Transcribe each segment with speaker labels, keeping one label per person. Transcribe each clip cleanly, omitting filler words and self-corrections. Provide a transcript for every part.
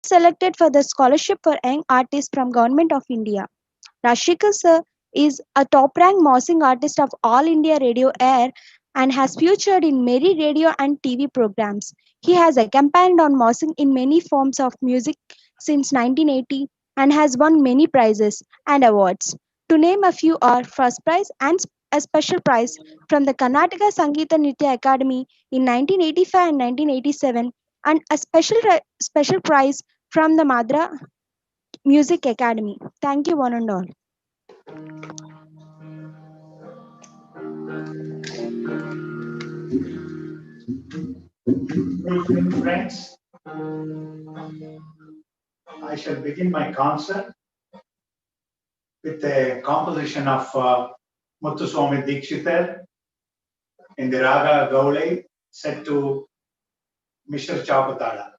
Speaker 1: selected for the scholarship for young artists from Government of India. Rashikar sir is a top-ranked mousing artist of All India Radio Air and has featured in many radio and TV programs. He has accompanied on mousing in many forms of music since 1980 and has won many prizes and awards. To name a few are first prize and a special prize from the Karnataka Sangeeta Nritya Academy in 1985 and 1987 and a special prize from the Madra Music Academy. Thank you one and all.
Speaker 2: Good evening, friends. I shall begin my concert with a composition of Muthuswami Dikshitar in the Raga Gaule set to Mishra Chapatala.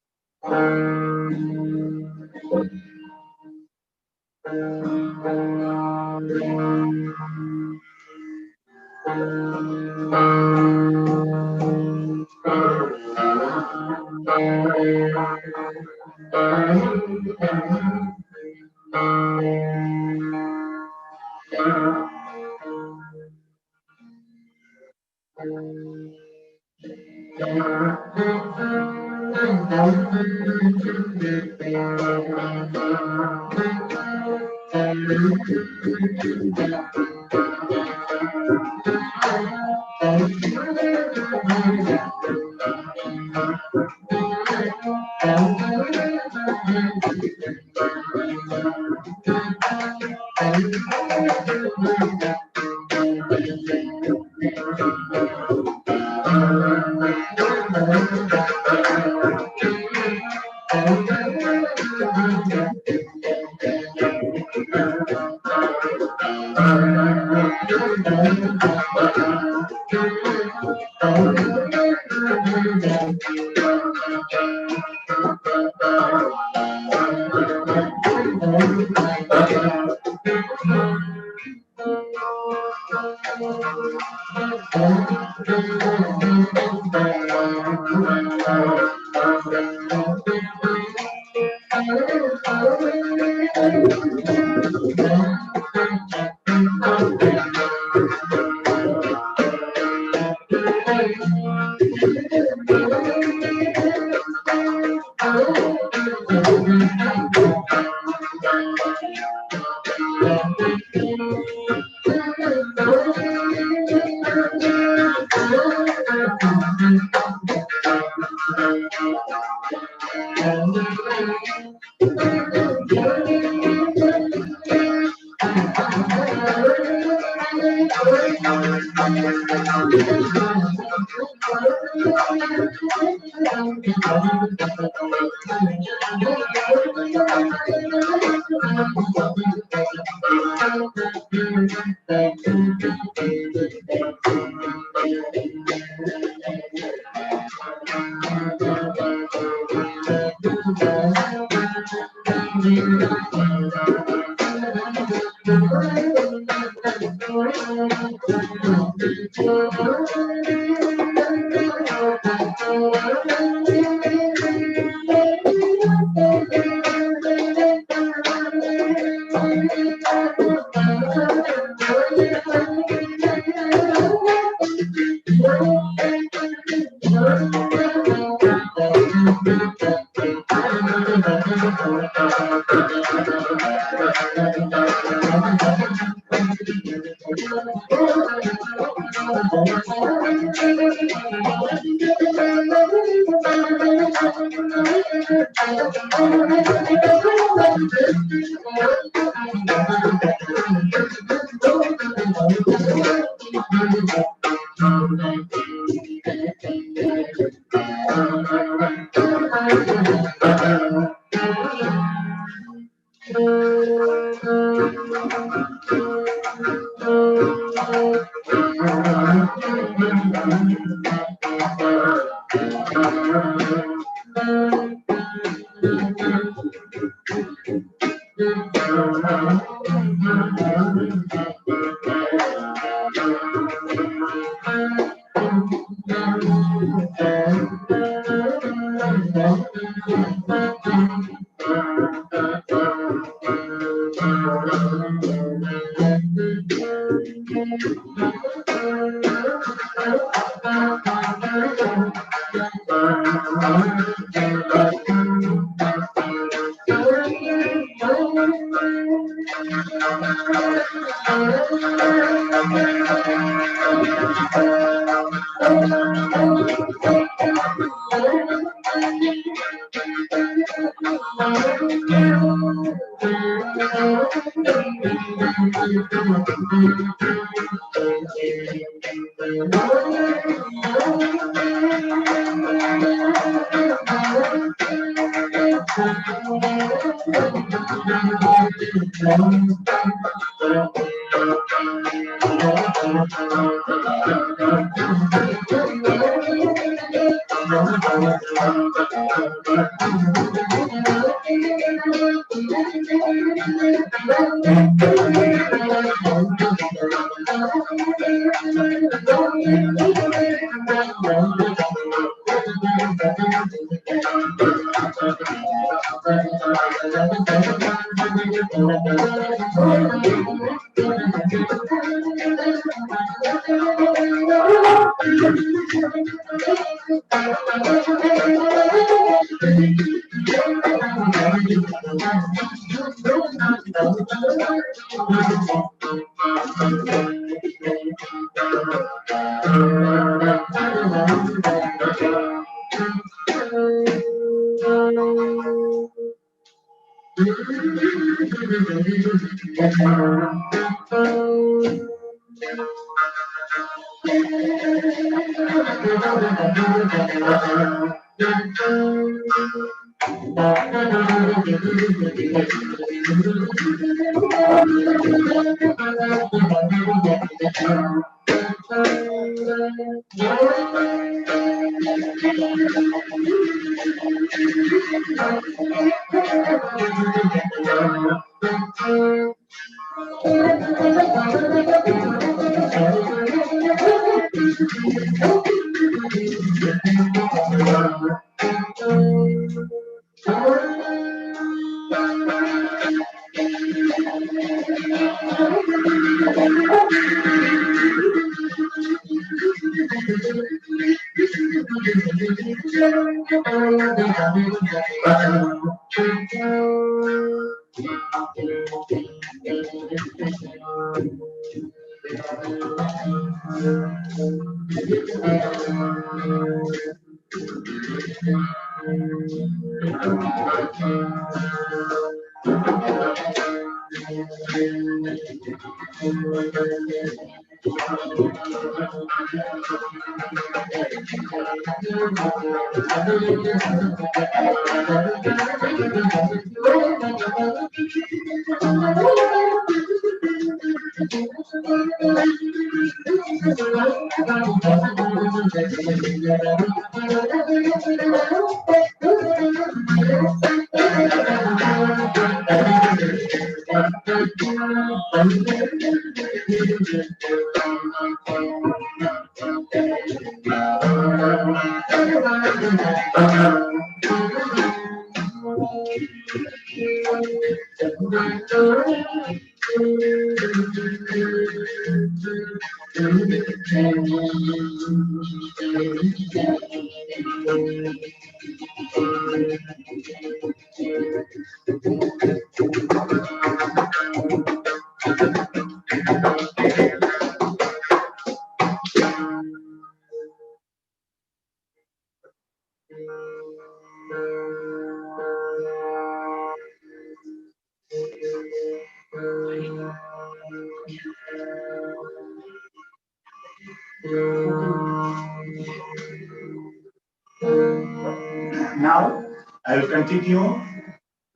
Speaker 2: Now I will continue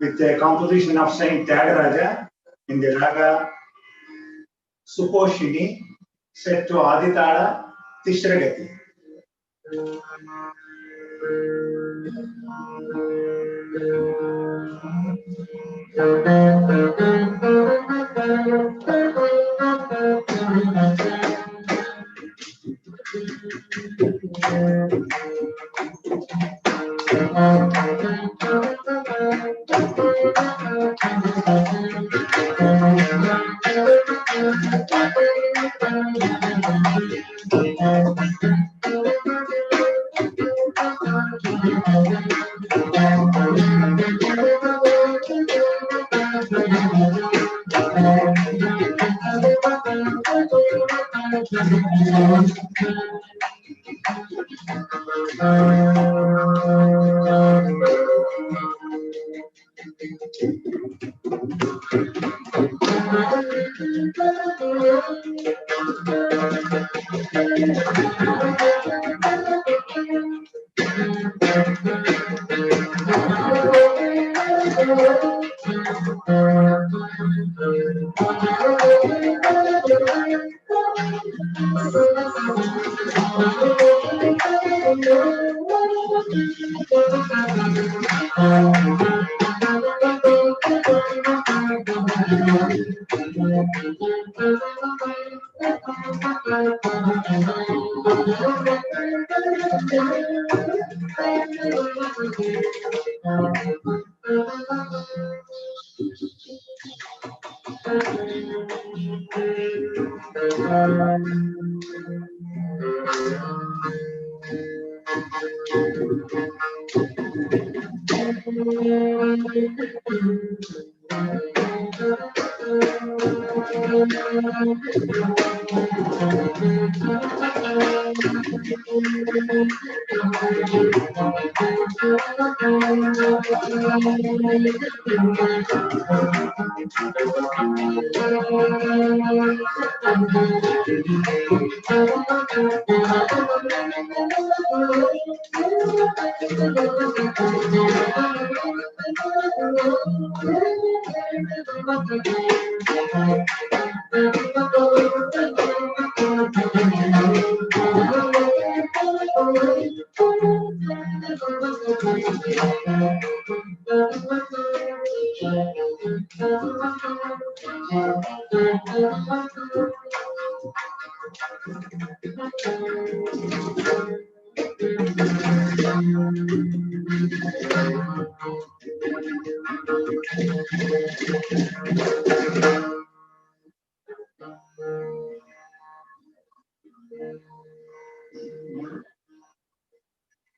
Speaker 2: with the composition of Saint Tyagaraja in the raga Suposhini set to Aditala Tishragati.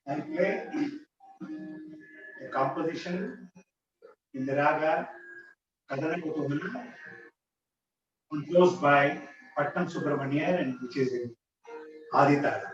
Speaker 2: I play a composition in the raga Kadana Kutumala, composed by Pattam Subramanian, and which is in Aditara.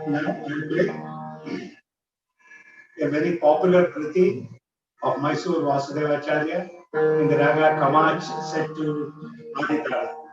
Speaker 2: Now I will play a very popular kriti of Mysore Vasudevacharya in the raga Kamach set to Aditara.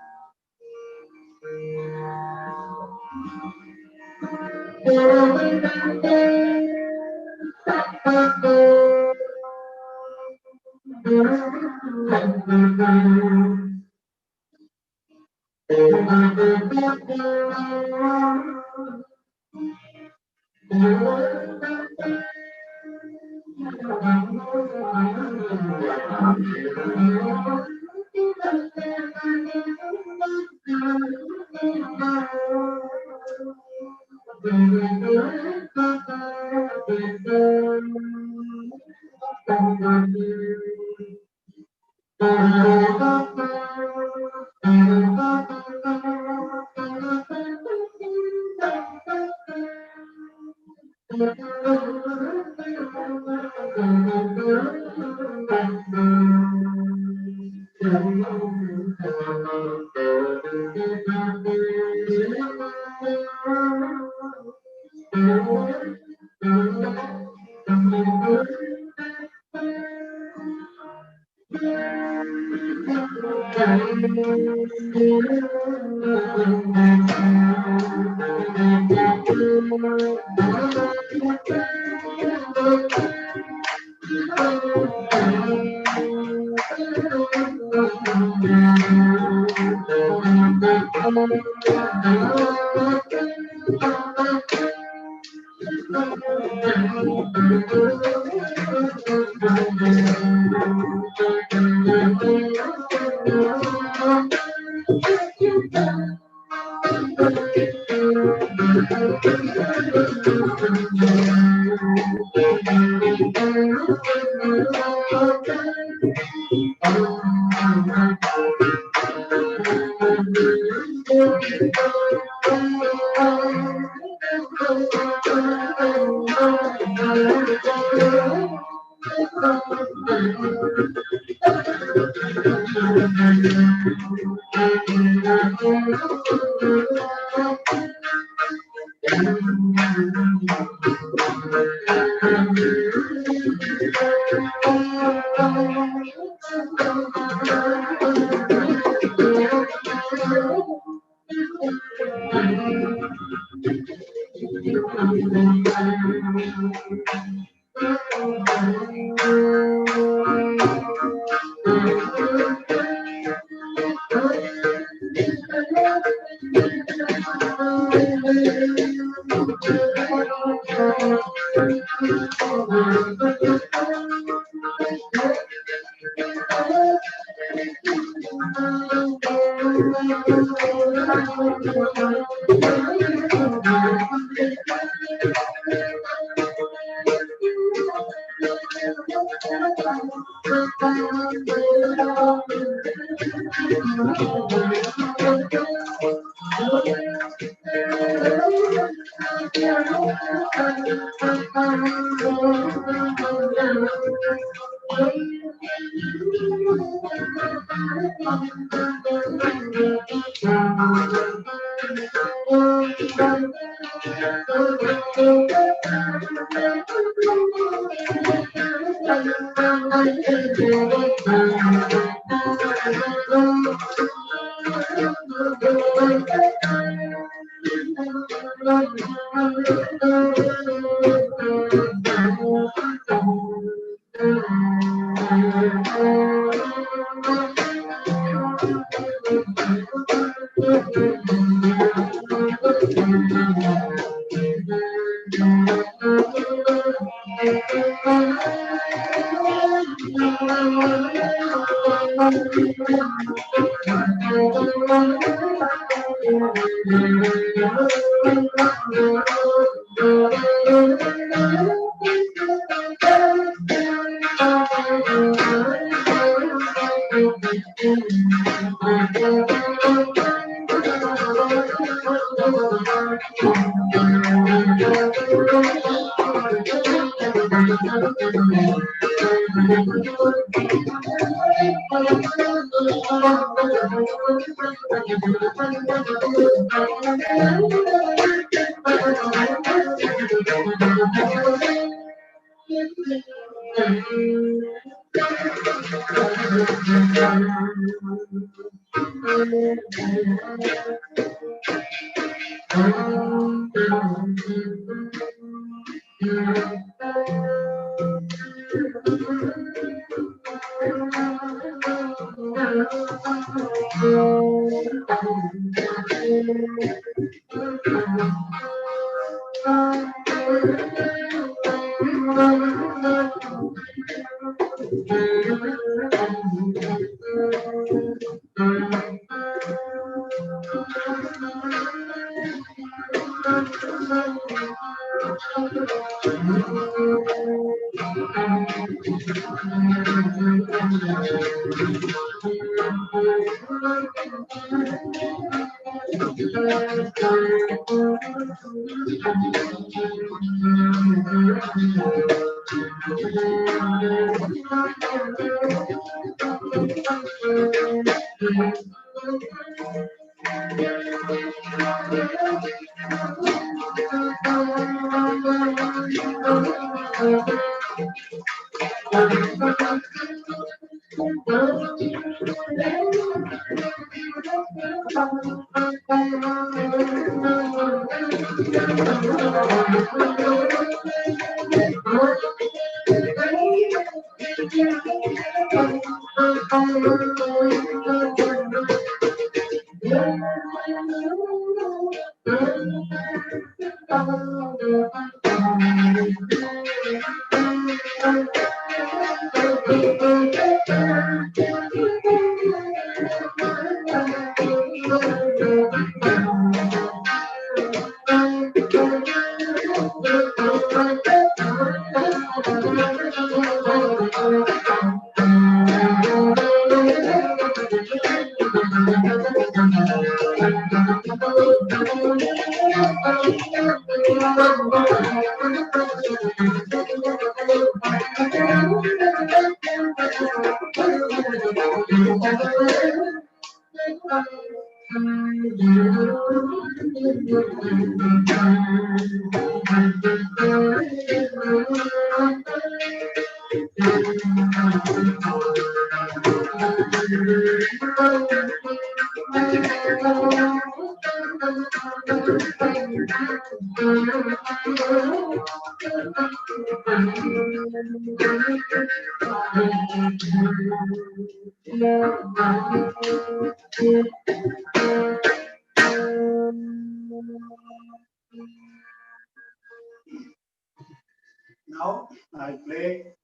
Speaker 2: Now I'll play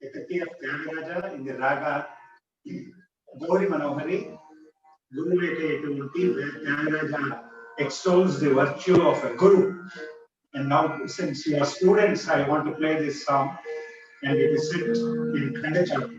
Speaker 2: a Kati of Tyagaraja in the Raga Gauri Manohari, Guruvete, where Tyagaraja extols the virtue of a guru. And now, since you are students, I want to play this song, and it is set in Kandachal.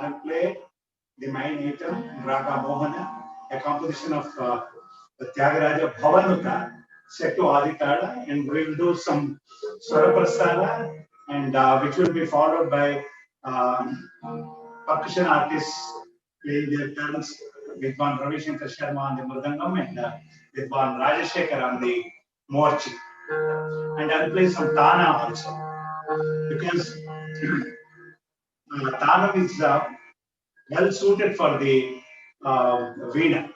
Speaker 2: I'll play the main item, Raga Mohana, a composition of Tyagaraja Bhavanuta, set to Aditala, and we will do some Swaraprasada, and which will be followed by percussion artists playing their turns, Vidwan Ravi Shankar Sharma on the Mridangam and Vidwan Rajashekar on the Morchi. And I'll play some Tana also, because Tana is well suited for the Veena.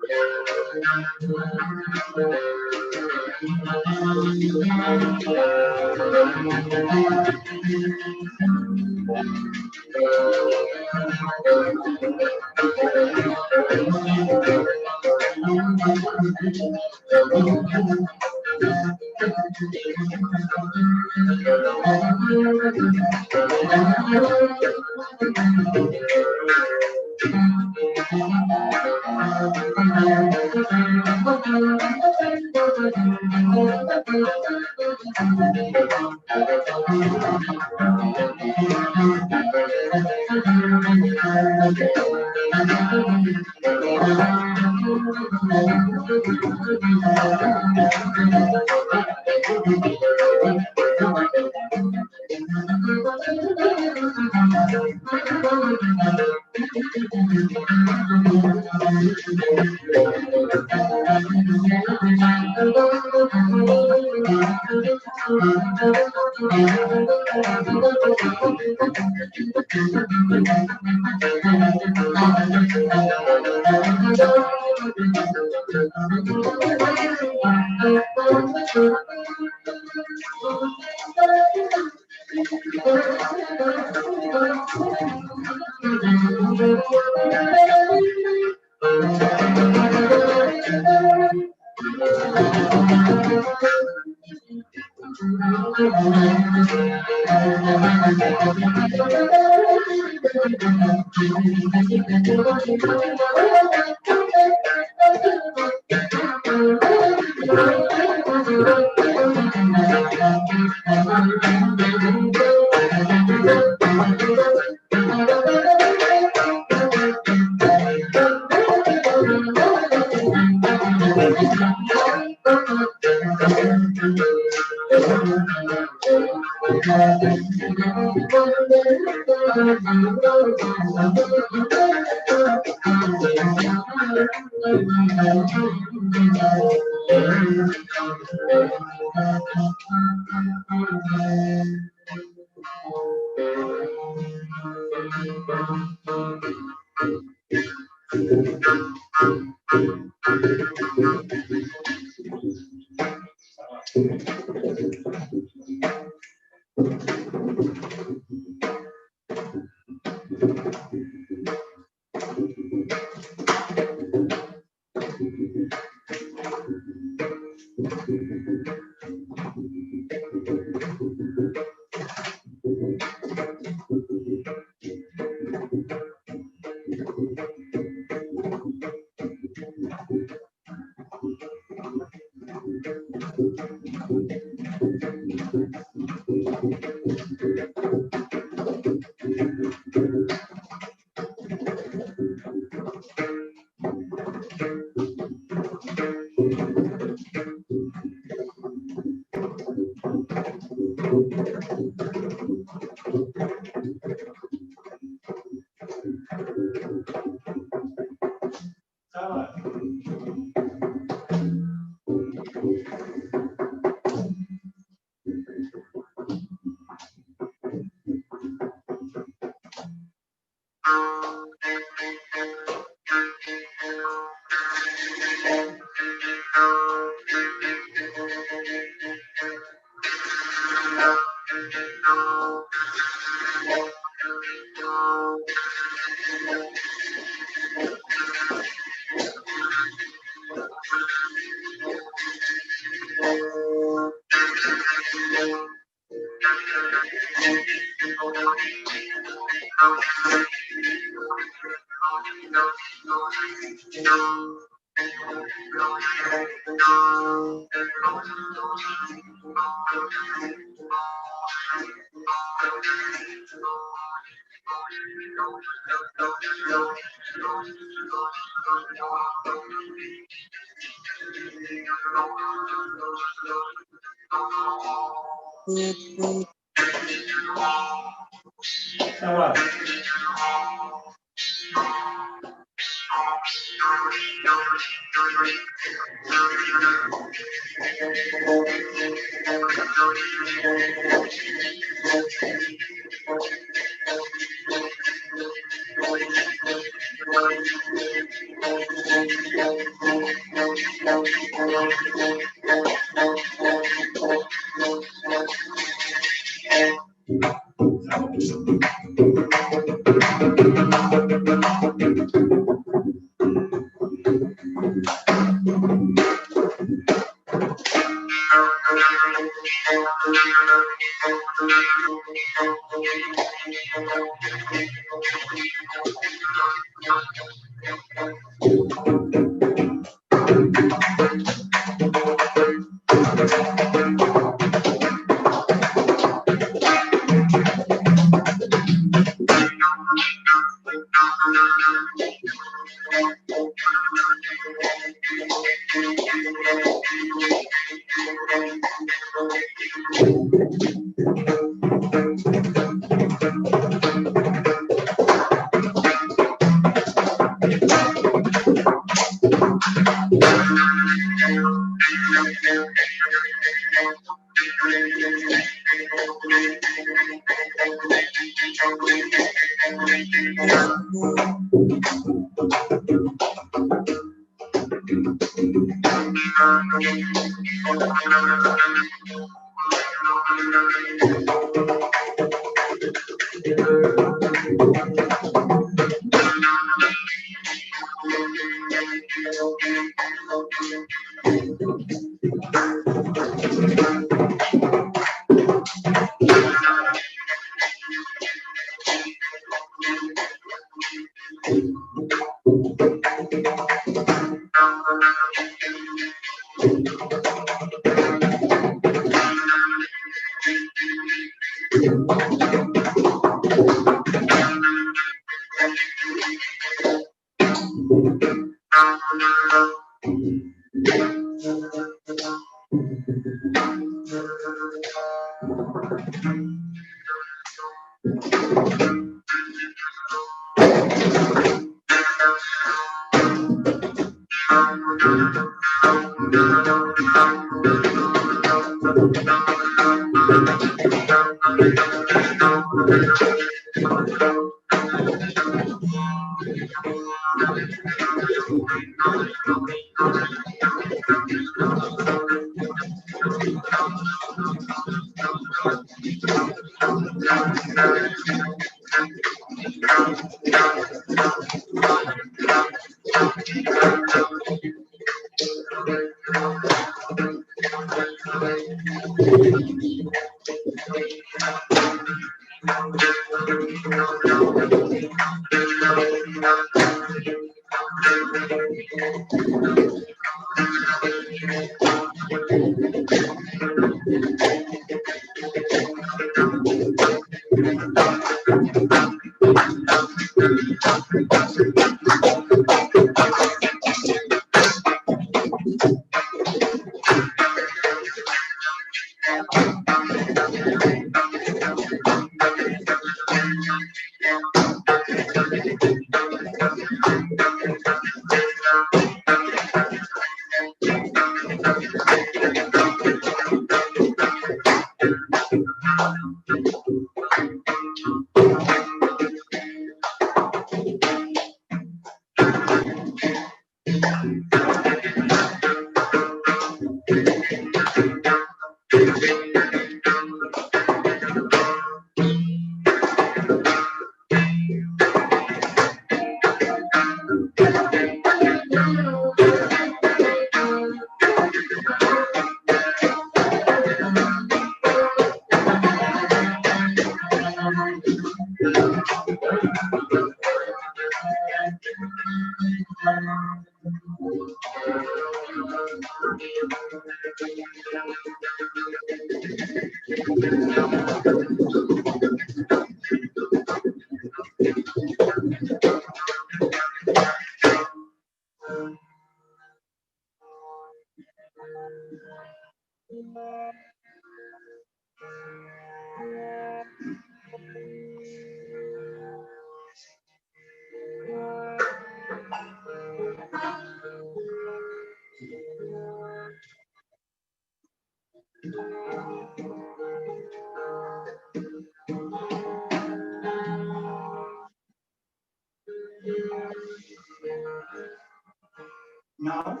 Speaker 2: Now,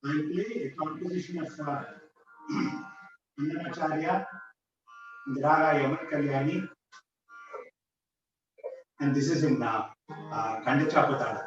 Speaker 2: I play a composition of Annamacharya, Raga Yaman Kalyani, and this is in Kandachapatada.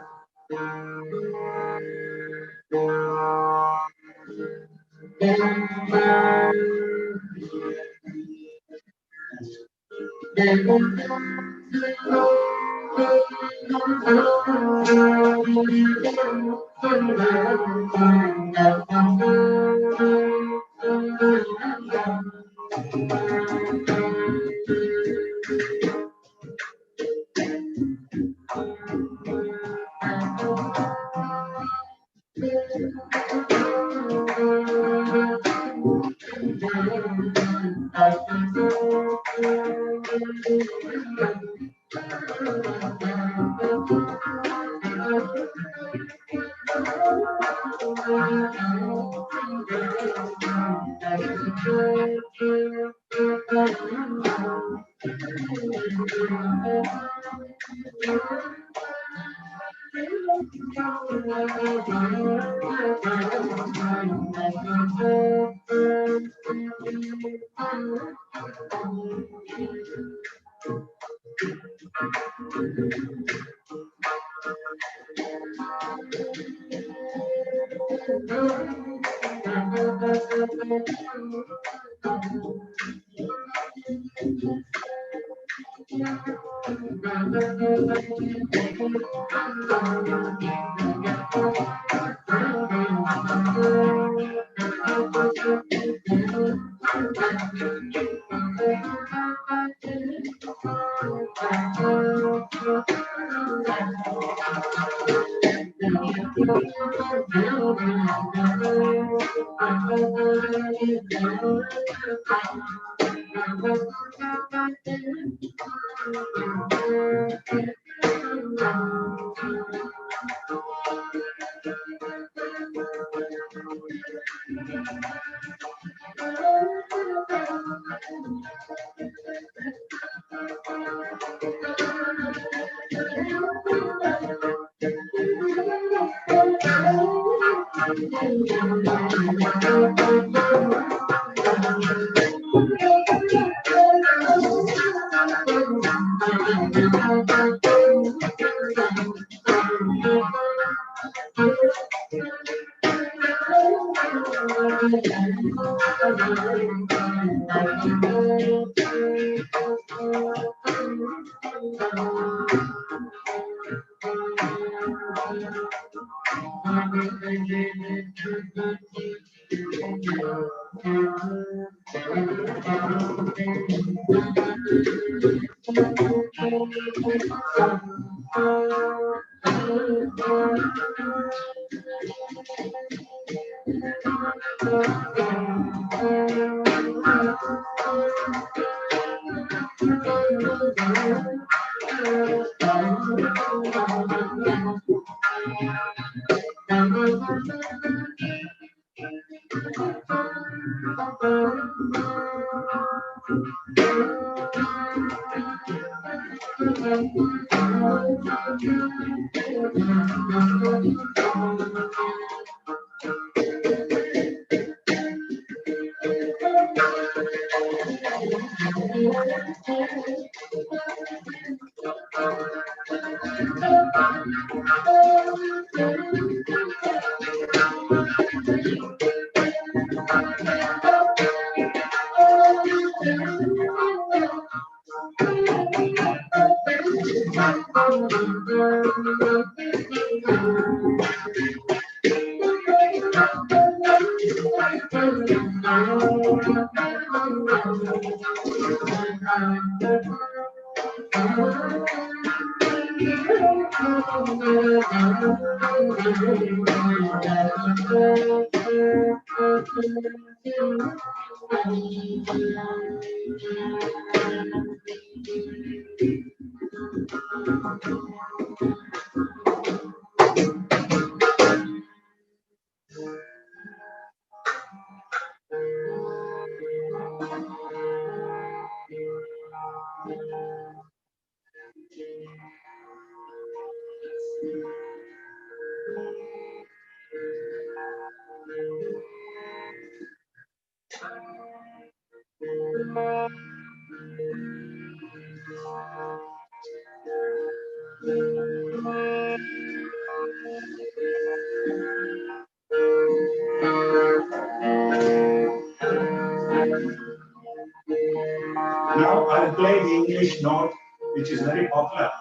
Speaker 2: Now I'll play the English note, which is very popular.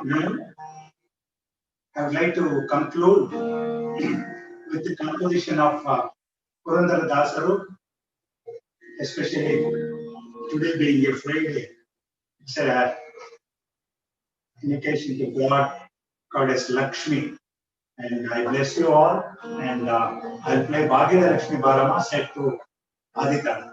Speaker 2: Now, I would like to conclude with the composition of Purandara Dasaru, especially today being a Friday. It's an indication to God, Goddess Lakshmi. And I bless you all. And I'll play Bhagya Lakshmi Bharama set to Adita.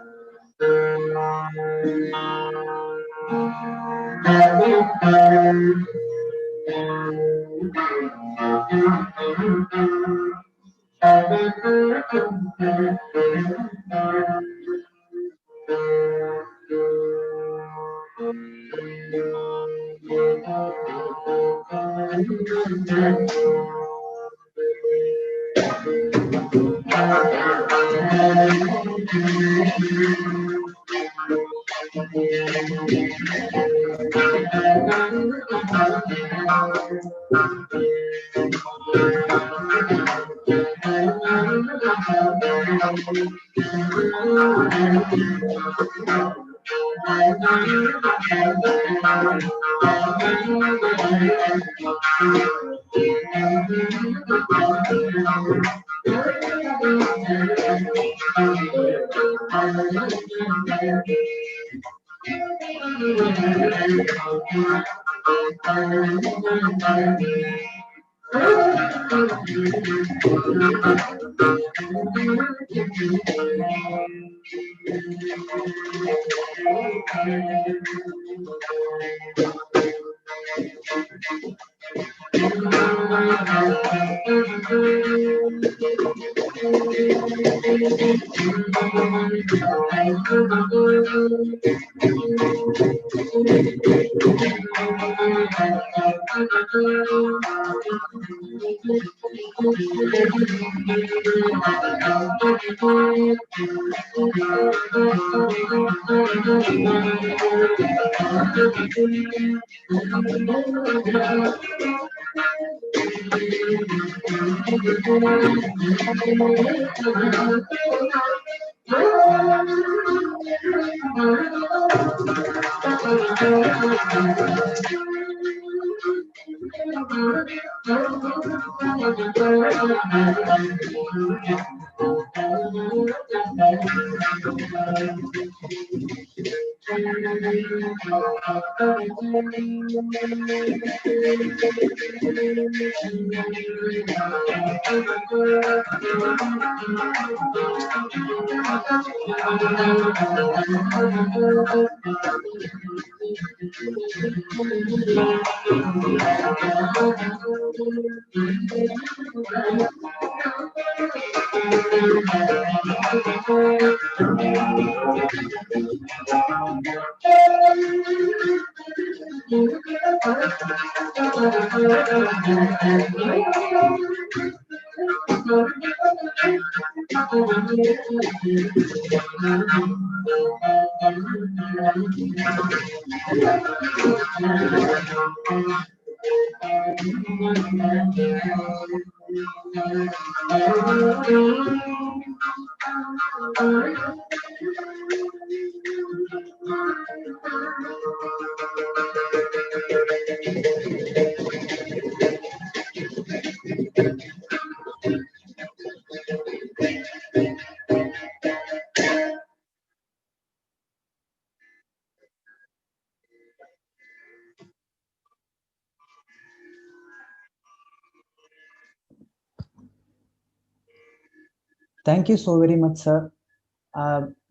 Speaker 3: Thank you so very much, sir.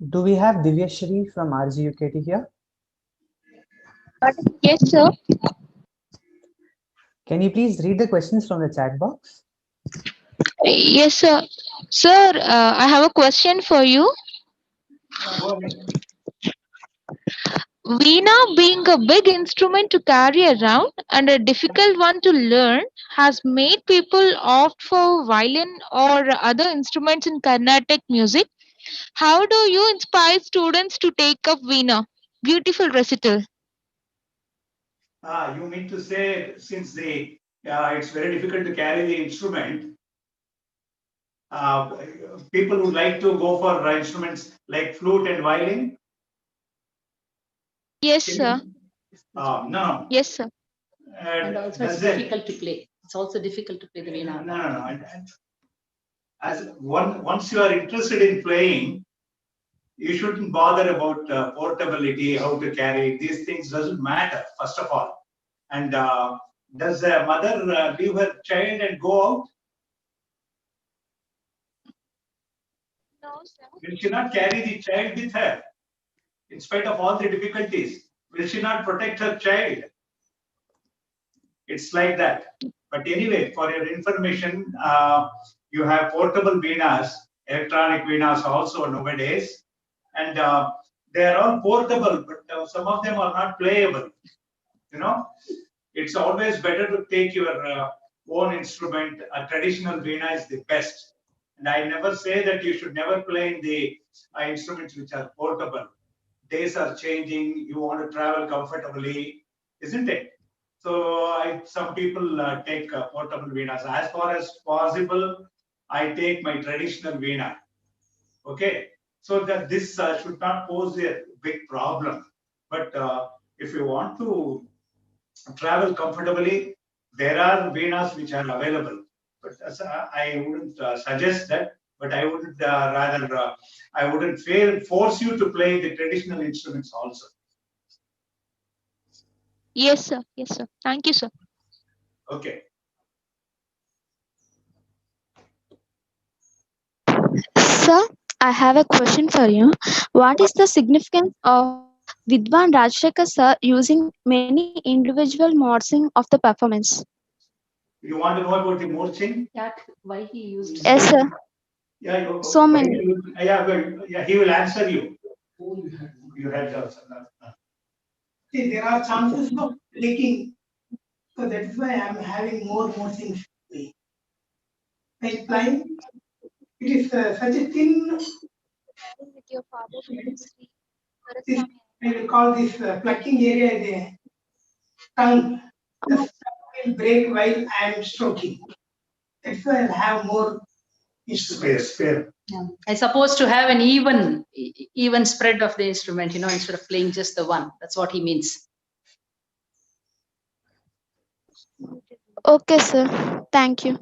Speaker 3: Do we have Divyashri from RGUKT here?
Speaker 1: Yes, sir.
Speaker 3: Can you please read the questions from the chat box?
Speaker 1: Yes, sir. Sir, I have a question for you.
Speaker 2: Go ahead.
Speaker 1: Veena, being a big instrument to carry around and a difficult one to learn, has made people opt for violin or other instruments in Carnatic music. How do you inspire students to take up Veena? Beautiful recital.
Speaker 2: You mean to say, since it's very difficult to carry the instrument, people would like to go for instruments like flute and violin?
Speaker 1: Yes, sir.
Speaker 2: No.
Speaker 1: Yes, sir.
Speaker 4: And also it's difficult to play. It's also difficult to play the Veena.
Speaker 2: No. As once you are interested in playing, you shouldn't bother about portability, how to carry it. These things doesn't matter, first of all. And does a mother leave her child and go out?
Speaker 1: No, sir.
Speaker 2: Will she not carry the child with her in spite of all the difficulties? Will she not protect her child? It's like that. But anyway, for your information, you have portable Veenas, electronic Veenas also nowadays, and they are all portable, but some of them are not playable. You know, it's always better to take your own instrument. A traditional Veena is the best. And I never say that you should never play in the instruments which are portable. Days are changing. You want to travel comfortably, isn't it? So some people take portable Veenas. As far as possible, I take my traditional Veena. Okay, so that this should not pose a big problem. But if you want to travel comfortably, there are Veenas which are available. But I wouldn't suggest that. But I wouldn't I wouldn't force you to play the traditional instruments also.
Speaker 1: Yes, sir. Yes, sir. Thank you, sir.
Speaker 2: Okay.
Speaker 1: Sir, I have a question for you. What is the significance of Vidwan Rajshekar sir using many individual morsing of the performance?
Speaker 2: You want to know about the Morching?
Speaker 4: Yeah, why he used
Speaker 1: Yes, sir.
Speaker 2: Yeah,
Speaker 1: So many.
Speaker 2: yeah, he will answer you. You had
Speaker 5: See, there are chances of leaking, so that is why I am having more things. Like flying, it is such a thin.
Speaker 1: With your father,
Speaker 5: This, I will call this plucking area as a tongue. The tongue will break while I am stroking. That's why I have more instruments.
Speaker 2: spare.
Speaker 4: Yeah. I suppose to have an even spread of the instrument, instead of playing just the one. That's what he means.
Speaker 1: Okay, sir. Thank you.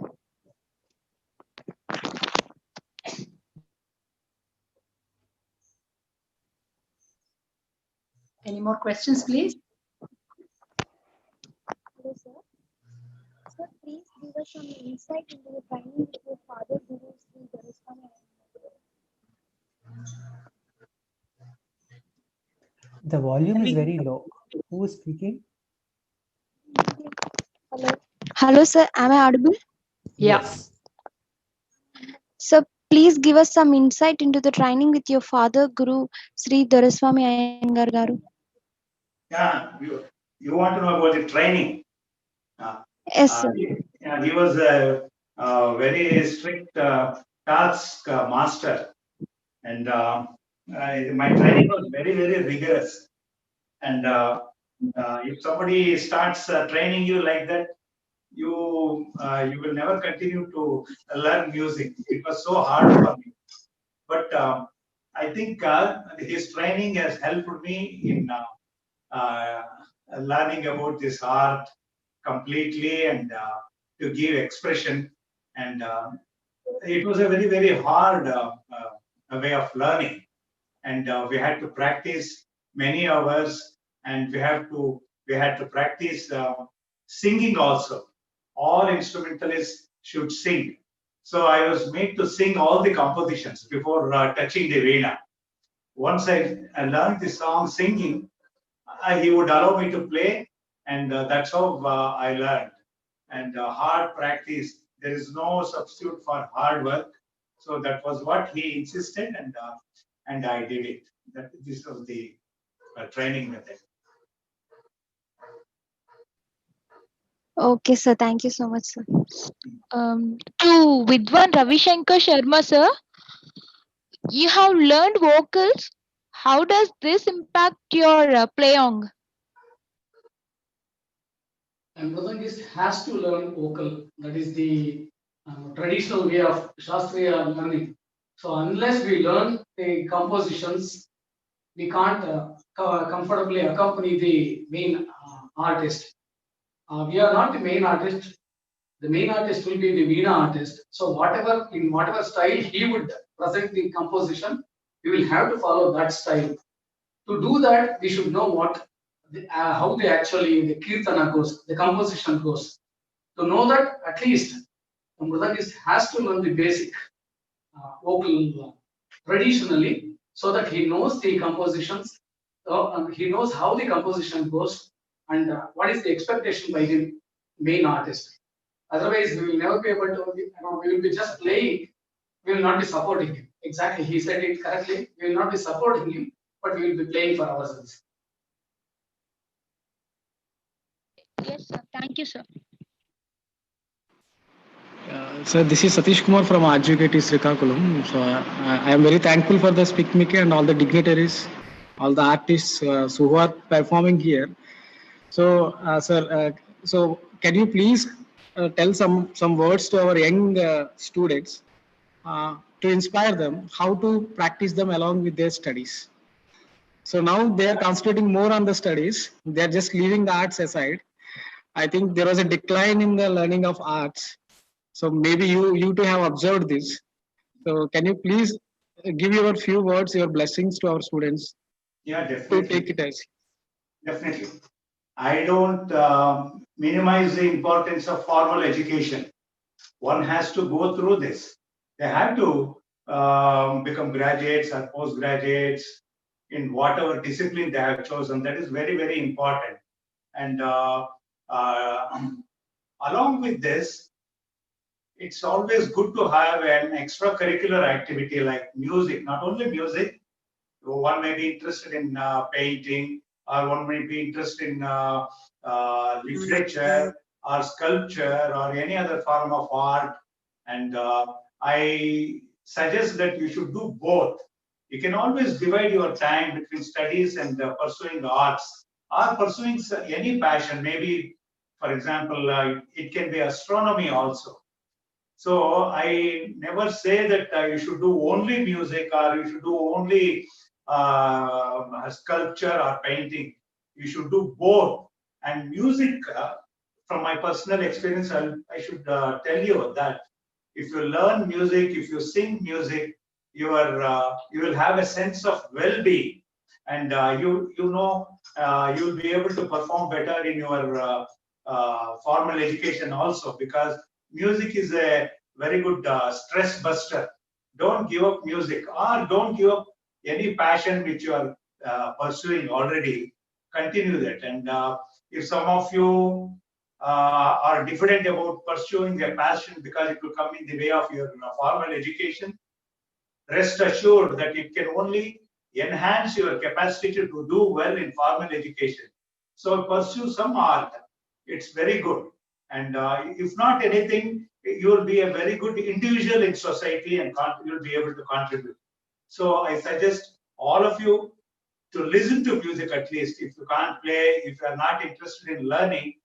Speaker 4: Any more questions, please?
Speaker 1: Hello, sir. Sir, please give us some insight into the training with your father, Guru Sri Dharaswami.
Speaker 3: The volume is very low. Who is speaking?
Speaker 1: Hello. Hello, sir. Am I audible?
Speaker 4: Yeah.
Speaker 3: Yes.
Speaker 1: Sir, please give us some insight into the training with your father, Guru Sri Dharaswami Iyengar Garu.
Speaker 2: Yeah, you want to know about the training?
Speaker 1: Yes, sir.
Speaker 2: He was a very strict task master, and my training was very, very rigorous. And if somebody starts training you like that, you will never continue to learn music. It was so hard for me. But I think his training has helped me in learning about this art completely, and to give expression. And it was a very, very hard way of learning. And we had to practice many hours, and we had to practice singing also. All instrumentalists should sing. So I was made to sing all the compositions before touching the Veena. Once I learned the song singing, he would allow me to play, and that's how I learned. And hard practice, there is no substitute for hard work. So that was what he insisted, and I did it. This was the training method.
Speaker 1: Okay, sir. Thank you so much, sir. To Vidwan Ravi Shankar Sharma, sir, you have learned vocals. How does this impact your playong?
Speaker 6: And Mridangist has to learn vocal. That is the traditional way of Shastriya learning. So unless we learn the compositions, we can't comfortably accompany the main artist. We are not the main artist. The main artist will be the Veena artist. So in whatever style he would present the composition, we will have to follow that style. To do that, we should know how the kirtana goes, the composition goes. To know that, at least the Mridangist has to learn the basic vocal traditionally, so that he knows the compositions, he knows how the composition goes, and what is the expectation by the main artist. Otherwise, we will never be able to, we will be just playing, we will not be supporting him. Exactly, he said it correctly. We will not be supporting him, but we will be playing for ourselves.
Speaker 1: Yes, sir. Thank you, sir.
Speaker 7: Sir, this is Satish Kumar from RGKT Srikakulam. So I am very thankful for the SPIC MACAY and all the dignitaries, all the artists who are performing here. So, sir, so can you please tell some words to our young students to inspire them how to practice them along with their studies? So now they are concentrating more on the studies. They are just leaving the arts aside. I think there was a decline in the learning of arts. So maybe you too have observed this. So can you please give your few words, your blessings to our students?
Speaker 2: Yeah,
Speaker 7: To
Speaker 2: definitely.
Speaker 7: take it as.
Speaker 2: Definitely. I don't minimize the importance of formal education. One has to go through this. They have to become graduates or postgraduates in whatever discipline they have chosen. That is very, very important. And along with this, it's always good to have an extracurricular activity like music. Not only music, one may be interested in painting, or one may be interested in literature or sculpture or any other form of art. And I suggest that you should do both. You can always divide your time between studies and pursuing the arts, or pursuing any passion. Maybe, for example, it can be astronomy also. So I never say that you should do only music, or you should do only sculpture or painting. You should do both. And music, from my personal experience, I should tell you that if you learn music, if you sing music, you will have a sense of well-being, and you'll be able to perform better in your formal education also, because music is a very good stress buster. Don't give up music, or don't give up any passion which you are pursuing already. Continue that. And if some of you are diffident about pursuing their passion because it will come in the way of your formal education, rest assured that it can only enhance your capacity to do well in formal education. So pursue some art. It's very good. And if not anything, you will be a very good individual in society and you will be able to contribute. So I suggest all of you to listen to music at least. If you can't play, if you are not interested in learning,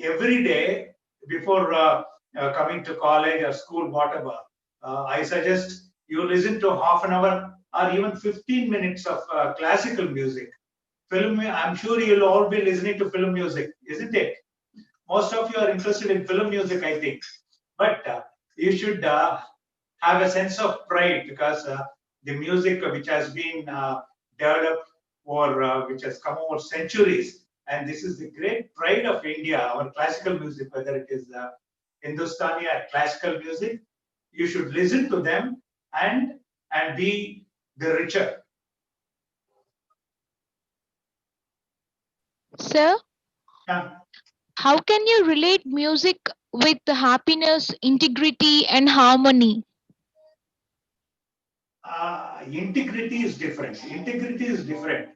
Speaker 2: every day before coming to college or school, whatever, I suggest you listen to half an hour or even 15 minutes of classical music. Film, I'm sure you'll all be listening to film music, isn't it? Most of you are interested in film music, I think. But you should have a sense of pride because the music which has been developed or which has come over centuries, and this is the great pride of India, our classical music, whether it is Hindustani or classical music, you should listen to them and be the richer.
Speaker 8: Sir,
Speaker 2: Yeah.
Speaker 8: how can you relate music with happiness, integrity, and harmony?
Speaker 2: Integrity is different. Integrity is different.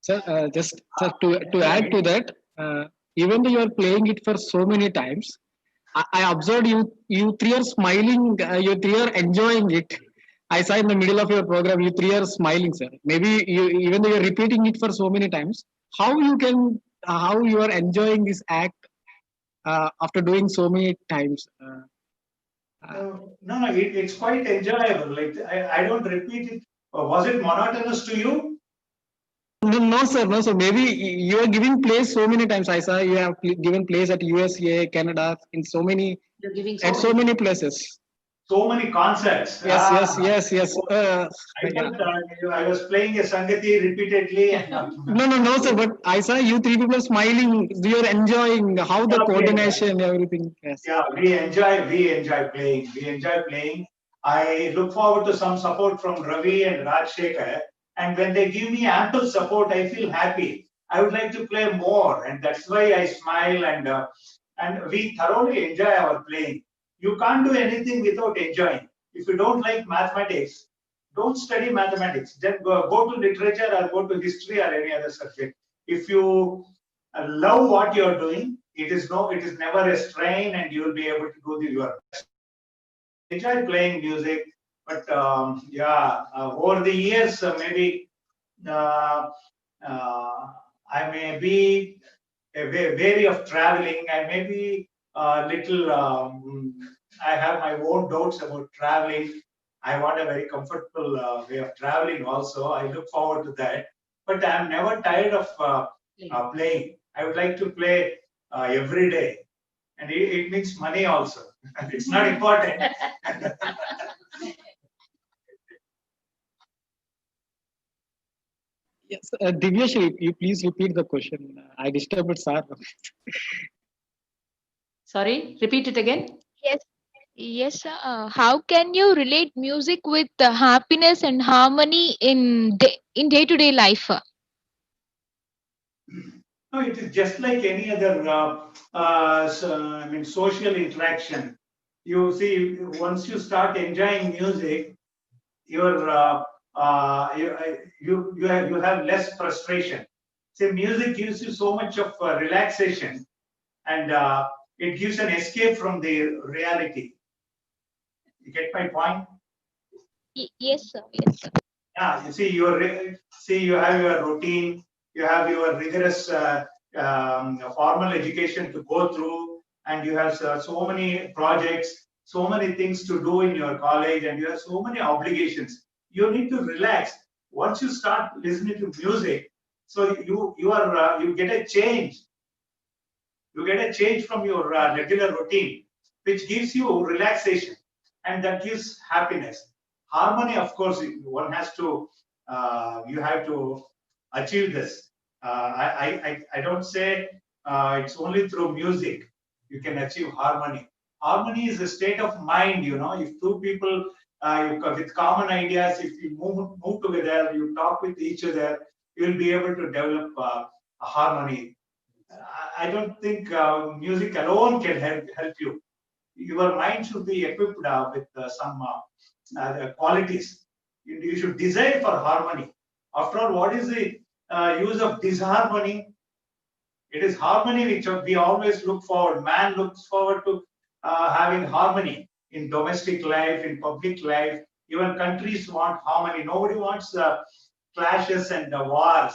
Speaker 7: Sir, just sir, to add to that, even though you are playing it for so many times, I observed you three are smiling, you three are enjoying it. I saw in the middle of your program, you three are smiling, sir. Maybe you, even though you're repeating it for so many times, how you are enjoying this act after doing so many times?
Speaker 2: No, it's quite enjoyable. Like I don't repeat it. Was it monotonous to you?
Speaker 7: No, sir, no, sir. Maybe you are giving plays so many times. I saw you have given plays at USA, Canada, in so many,
Speaker 4: You're giving
Speaker 7: at so many places.
Speaker 2: So many concerts.
Speaker 7: Yes.
Speaker 2: I was playing a Sangati repeatedly. And,
Speaker 7: No, sir. But I saw you three people smiling. You're enjoying how the coordination, everything. Yes.
Speaker 2: Yeah, we enjoy playing. We enjoy playing. I look forward to some support from Ravi and Rajshekhar. And when they give me ample support, I feel happy. I would like to play more, and that's why I smile and we thoroughly enjoy our playing. You can't do anything without enjoying. If you don't like mathematics, don't study mathematics. Then go to literature or go to history or any other subject. If you love what you're doing, it is never a strain, and you will be able to do your best. Enjoy playing music, but over the years, maybe uh, I may be wary of traveling. I may be a little. I have my own doubts about traveling. I want a very comfortable way of traveling. Also, I look forward to that. But I'm never tired of playing. I would like to play every day, and it means money also. It's not important.
Speaker 7: Yes, Divyashi, you please repeat the question. I disturbed sir.
Speaker 4: Sorry, repeat it again.
Speaker 8: Yes, sir. How can you relate music with happiness and harmony in day-to-day life?
Speaker 2: No, it is just like any other, social interaction. You see, once you start enjoying music, you're, you have less frustration. See, music gives you so much of relaxation, and it gives an escape from the reality. You get my point?
Speaker 8: Yes, sir. Yes, sir.
Speaker 2: Yeah, you see, you have your routine, you have your rigorous formal education to go through, and you have so many projects, so many things to do in your college, and you have so many obligations. You need to relax. Once you start listening to music, so you get a change. You get a change from your regular routine, which gives you relaxation, and that gives happiness. Harmony, of course, one has to, you have to achieve this. I don't say it's only through music you can achieve harmony. Harmony is a state of mind, if two people with common ideas, if you move together, you talk with each other, you'll be able to develop a harmony. I don't think music alone can help you. Your mind should be equipped with some qualities. You should desire for harmony. After all, what is the use of disharmony? It is harmony which we always look forward. Man looks forward to having harmony in domestic life, in public life. Even countries want harmony. Nobody wants clashes and wars.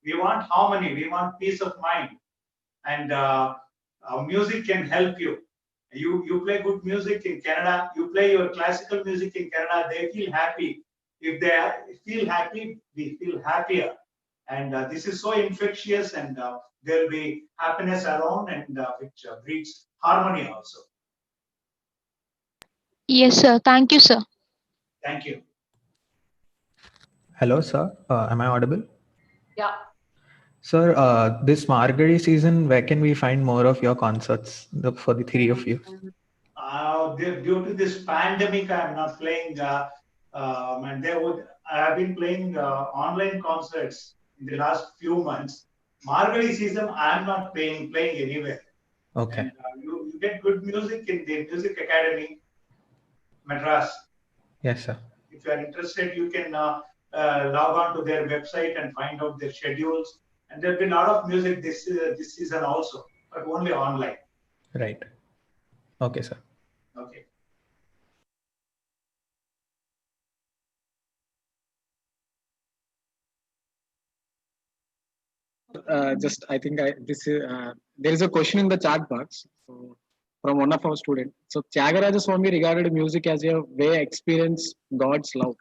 Speaker 2: We want harmony. We want peace of mind. And music can help you. You play good music in Canada. You play your classical music in Canada. They feel happy. If they feel happy, we feel happier. And this is so infectious, and there will be happiness around, and which breeds harmony also.
Speaker 8: Yes, sir. Thank you, sir.
Speaker 2: Thank you.
Speaker 9: Hello, sir. Am I audible?
Speaker 4: Yeah.
Speaker 9: Sir, this Margari season, where can we find more of your concerts for the three of you?
Speaker 2: Due to this pandemic, I am not playing. And I have been playing online concerts in the last few months. Margari season, I am not playing anywhere.
Speaker 9: Okay.
Speaker 2: And you get good music in the Music Academy, Madras.
Speaker 9: Yes, sir.
Speaker 2: If you are interested, you can log on to their website and find out their schedules. And there will be a lot of music this season also, but only online.
Speaker 9: Right. Okay, sir.
Speaker 2: Okay.
Speaker 7: Just I think there is a question in the chat box from one of our students. So Tyagaraja Swami regarded music as a way experience God's love.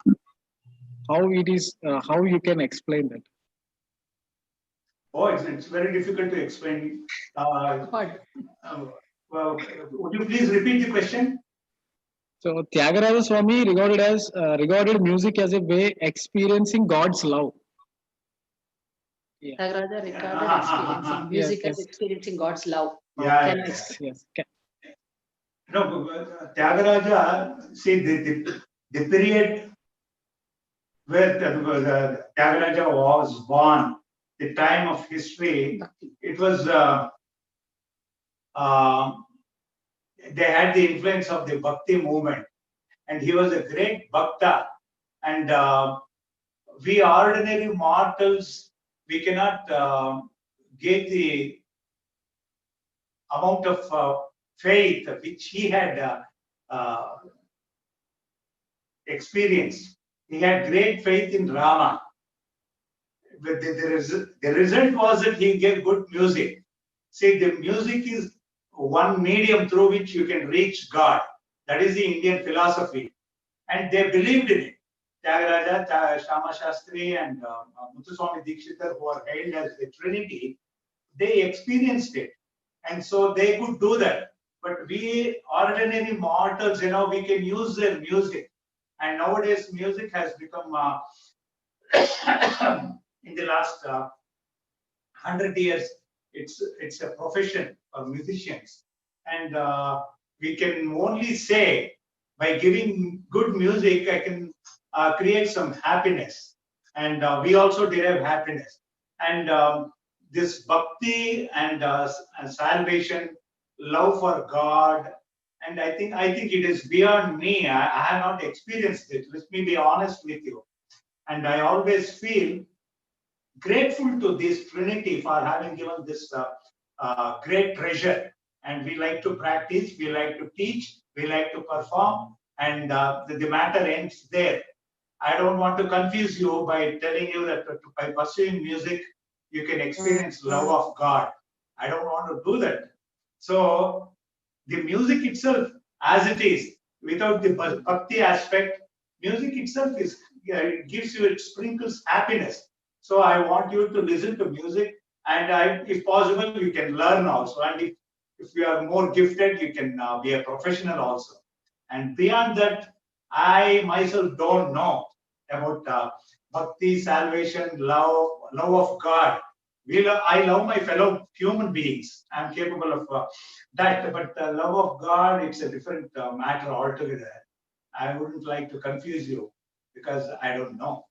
Speaker 7: How it is? How you can explain that?
Speaker 2: Oh, it's very difficult to explain. Well, would you please repeat the question?
Speaker 7: So Tyagaraja Swami regarded music as a way experiencing God's love.
Speaker 4: Yeah. Tyagaraja regarded experiencing music as experiencing God's love.
Speaker 2: Yeah.
Speaker 7: Yes.
Speaker 2: No, Tyagaraja, see the period where Tyagaraja was born, the time of history, it was they had the influence of the Bhakti movement, and he was a great Bhakta. And we ordinary mortals, we cannot get the amount of faith which he had experienced. He had great faith in Rama. But the result was that he gave good music. See, the music is one medium through which you can reach God. That is the Indian philosophy. And they believed in it. Tyagaraja, Shama Shastri, and Muthuswami Dikshitar, who are hailed as the Trinity, they experienced it. And so they could do that. But we ordinary mortals, we can use their music. And nowadays, music has become, in the last 100 years, it's a profession for musicians. And we can only say, by giving good music, I can create some happiness. And we also derive happiness. And this bhakti and salvation, love for God, and I think it is beyond me. I have not experienced it. Let me be honest with you. And I always feel grateful to this Trinity for having given this great treasure. And we like to practice, we like to teach, we like to perform, and the matter ends there. I don't want to confuse you by telling you that by pursuing music, you can experience love of God. I don't want to do that. So the music itself, as it is, without the bhakti aspect, music itself it gives you, it sprinkles happiness. So I want you to listen to music, and if possible, you can learn also. And if you are more gifted, you can be a professional also. And beyond that, I myself don't know about bhakti, salvation, love of God. I love my fellow human beings. I'm capable of that, but the love of God, it's a different matter altogether. I wouldn't like to confuse you because I don't know.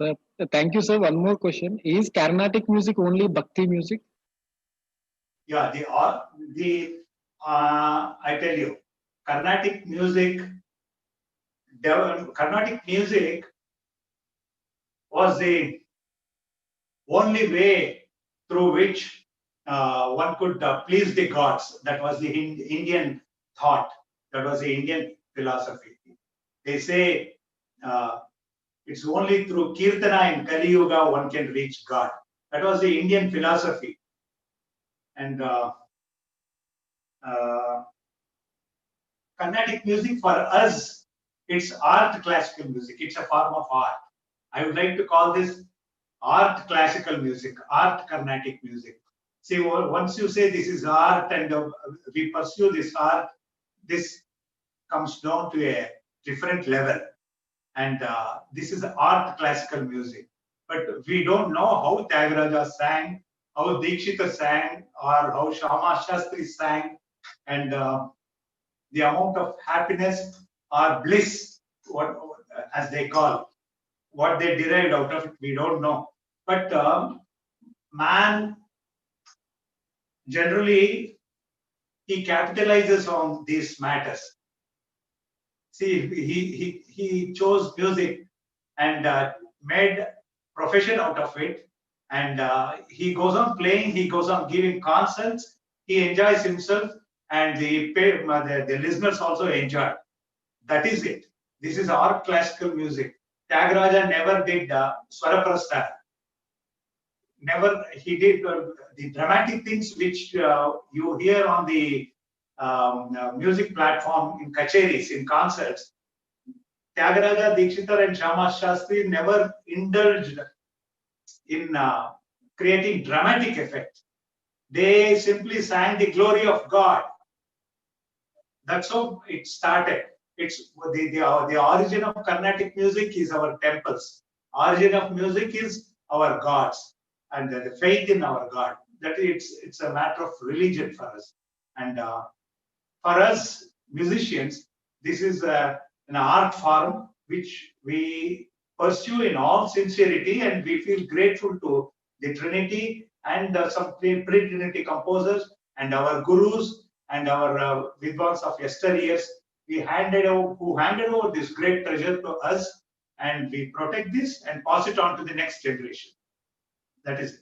Speaker 7: Sir, thank you, sir. One more question: is Carnatic music only Bhakti music?
Speaker 2: Yeah, I tell you, Carnatic music was the only way through which one could please the gods. That was the Indian thought. That was the Indian philosophy. They say it's only through Kirtana in Kali Yuga one can reach God. That was the Indian philosophy. And Carnatic music for us, it's art classical music. It's a form of art. I would like to call this art classical music, art Carnatic music. See, once you say this is art and we pursue this art, this comes down to a different level. And this is art classical music. But we don't know how Tyagaraja sang, how Dikshita sang, or how Shama Shastri sang, and the amount of happiness or bliss, what as they call, what they derived out of it, we don't know. But man generally he capitalizes on these matters. See, he chose music and made profession out of it, and he goes on playing, he goes on giving concerts, he enjoys himself, and the listeners also enjoy. That is it. This is our classical music. Tyagaraja never did Swaraprastha. Never he did the dramatic things which you hear on the music platform in kacheris, in concerts. Tyagaraja, Dikshita and Shama Shastri never indulged in creating dramatic effects. They simply sang the glory of God. That's how it started. It's the origin of Carnatic music is our temples. Origin of music is our gods and the faith in our God. That it's a matter of religion for us. And for us musicians, this is an art form which we pursue in all sincerity, and we feel grateful to the Trinity and some pre-Trinity composers and our gurus and our Vidwans of yesteryears. Who handed over this great treasure to us, and we protect this and pass it on to the next generation. That is it.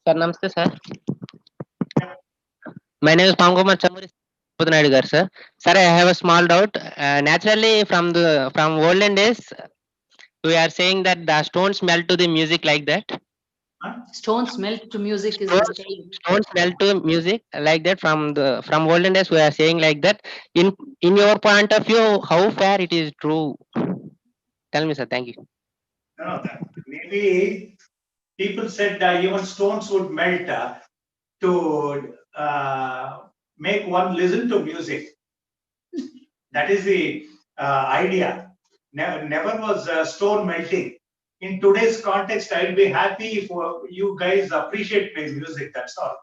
Speaker 10: Sir, namaste, sir. My name is Pangoma Chamuri sir. Sir, I have a small doubt. Naturally, from olden days, we are saying that the stones melt to the music like that.
Speaker 4: Stones melt to music is the saying.
Speaker 10: Stones melt to music like that from olden days. We are saying like that. In your point of view, how far it is true? Tell me, sir. Thank you.
Speaker 2: No, maybe people said even stones would melt to make one listen to music. That is the idea. Never was stone melting. In today's context, I'll be happy if you guys appreciate my music. That's all.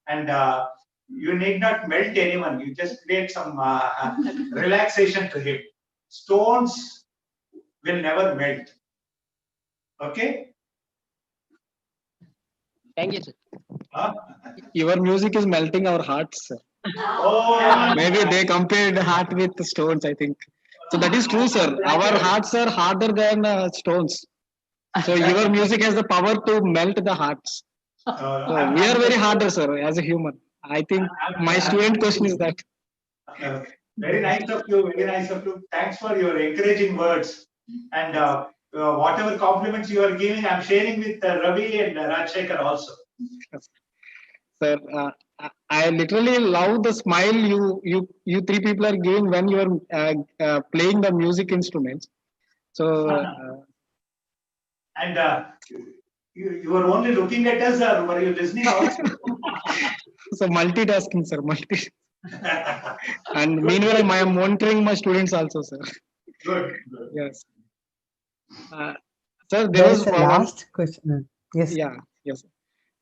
Speaker 2: And you need not melt anyone. You just create some relaxation to him. Stones will never melt. Okay?
Speaker 10: Thank you, sir.
Speaker 7: Your music is melting our hearts, sir.
Speaker 2: Oh,
Speaker 7: Maybe they compared heart with stones, I think. So that is true, sir. Our hearts are harder than stones. So your music has the power to melt the hearts. So we are very harder, sir, as a human. I think my student question is that.
Speaker 2: Very nice of you. Very nice of you. Thanks for your encouraging words. And whatever compliments you are giving, I'm sharing with Ravi and Rajshekhar also.
Speaker 7: Sir, I literally love the smile you three people are giving when you are playing the music instruments. So.
Speaker 2: And you were only looking at us, or were you listening also?
Speaker 7: So multitasking, sir. And meanwhile, I am monitoring my students also, sir.
Speaker 2: Good.
Speaker 7: Yes. Sir,
Speaker 3: there was a last question. Yes.
Speaker 7: Yeah. Yes.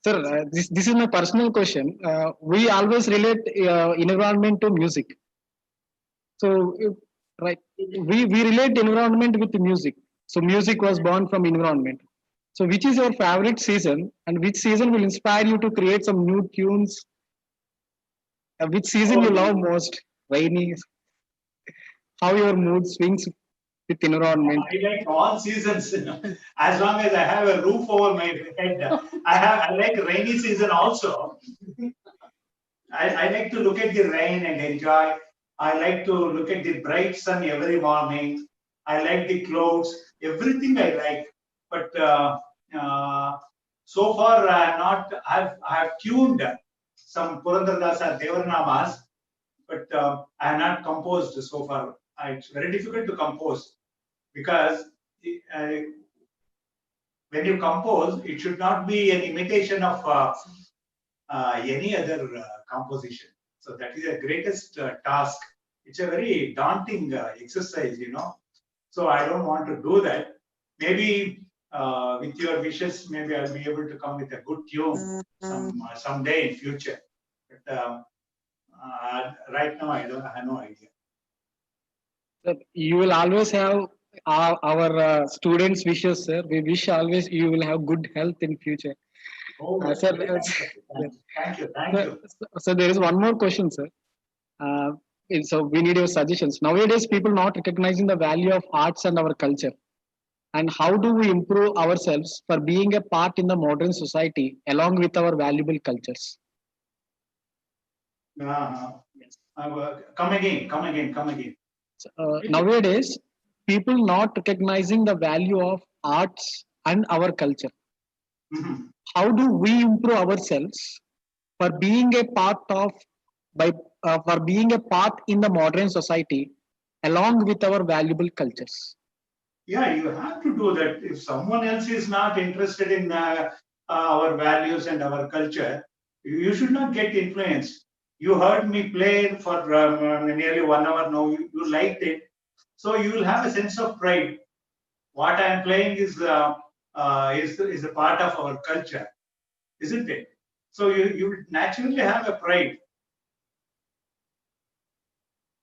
Speaker 7: Sir, this is my personal question. We always relate environment to music. So, right, we relate environment with music. So music was born from environment. So which is your favorite season, and which season will inspire you to create some new tunes? Which season you love most? Rainy? How your mood swings with environment.
Speaker 2: I like all seasons. As long as I have a roof over my head. I like rainy season also. I like to look at the rain and enjoy. I like to look at the bright sun every morning. I like the clouds. Everything I like. But so far, I've tuned some Purandaradasa Devarnamas, but I have not composed so far. It's very difficult to compose because uh, when you compose, it should not be an imitation of any other composition. So that is the greatest task. It's a very daunting exercise, you know. So I don't want to do that. Maybe with your wishes, maybe I'll be able to come with a good tune someday in future. But right now, I have no idea.
Speaker 7: Sir, you will always have our students' wishes, sir. We wish always you will have good health in future.
Speaker 2: Oh,
Speaker 7: Sir,
Speaker 2: thank you.
Speaker 7: so there is one more question, sir. So we need your suggestions. Nowadays, people not recognizing the value of arts and our culture. And how do we improve ourselves for being a part in the modern society along with our valuable cultures?
Speaker 2: Come again.
Speaker 7: Nowadays, people not recognizing the value of arts and our culture.
Speaker 2: Mm-hmm.
Speaker 7: How do we improve ourselves for being a part for being a part in the modern society along with our valuable cultures?
Speaker 2: Yeah, you have to do that. If someone else is not interested in our values and our culture, you should not get influenced. You heard me play for nearly 1 hour now. You liked it, so you will have a sense of pride. What I am playing is a part of our culture, isn't it? So you will naturally have a pride.